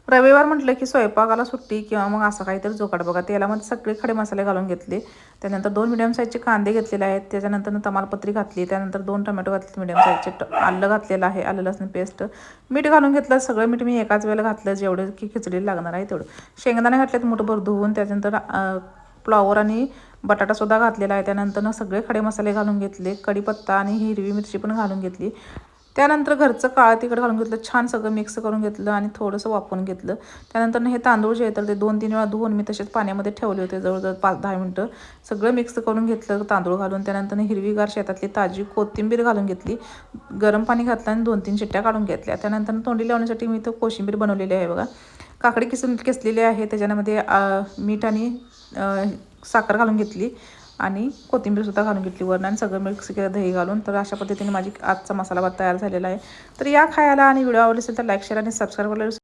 रविवार म्हटलं की स्वयंपाकाला सुट्टी किंवा मग असं काहीतरी जोकाट बघा. तेलामध्ये सगळे खडे मसाले घालून घेतले. त्यानंतर 2 मिडियम साईजचे कांदे घेतलेले आहेत. त्याच्यानंतर तमालपत्री घातली. त्यानंतर 2 टोमॅटो घातले मिडियम साईजचे. आलं घातलेलं आहे, आलं लसूण पेस्ट. मीठ घालून घेतलं. सगळं मीठ मी एकाच वेळेला घातलं, जेवढं की खिचडीला लागणार आहे तेवढं. शेंगदाणे घातलेत मुठभर धुवून. त्याच्यानंतर फ्लॉवर आणि बटाटासुद्धा घातलेला आहे. त्यानंतर सगळे खडे मसाले घालून घेतले. कढीपत्ता आणि हिरवी मिरची पण घालून घेतली. त्यानंतर घरचं काळं तिखट घालून घेतलं. छान सगळं मिक्स करून घेतलं आणि थोडंसं वाफवून घेतलं. त्यानंतर हे तांदूळ जे आहे तर ते 2-3 वेळा धुवून मी तसेच पाण्यामध्ये ठेवले होते, जवळजवळ 5-10 मिनटं. सगळं मिक्स करून घेतलं तांदूळ घालून. त्यानंतर हिरवीगार शेतातली ताजी कोथिंबीर घालून घेतली. गरम पाणी घातलं आणि 2-3 शिट्ट्या काढून घेतल्या. त्यानंतर तोंडी लावण्यासाठी मी इथं कोशिंबीर बनवलेली आहे बघा. काकडी किसलेली आहे. त्याच्यामध्ये मीठ आणि साखर घालून घेतली आणि कोथिंबीरसुद्धा घालून घेतली वरून आणि सगळं मिक्स केलं दही घालून. तर अशा पद्धतीने माझी आजचा मसाला भात तयार झालेला आहे. तर या खायला आणि व्हिडिओ आवडला असेल तर लाईक, शेअर आणि सबस्क्राईब करायला